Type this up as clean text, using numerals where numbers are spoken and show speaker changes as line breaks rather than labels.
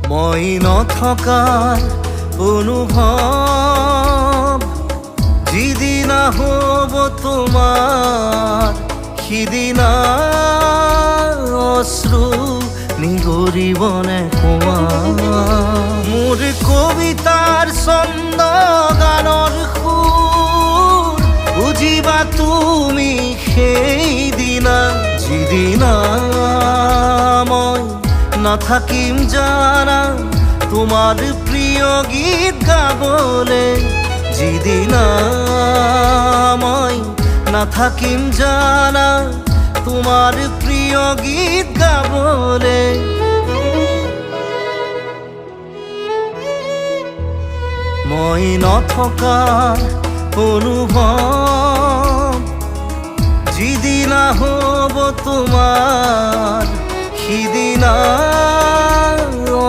মই নথকাৰ অনুভৱ যিদিনা হ'ব তোমাৰ সিদিনা অশ্ৰু নিগৰিবনে কোৱা মোৰ কবিতাৰ ছন্দ গানৰ সুৰ বুজিবা তুমি সেইদিনা যিদিনা মই নাথাকিম জানা তোমাৰ প্ৰিয় গীত গাবলে যিদিনা মই নাথাকিম জানা তোমাৰ প্ৰিয় গীত গাবলে মই নথকাৰ অনুভৱ যিদিনা হ'ব তোমাৰ সিদিনা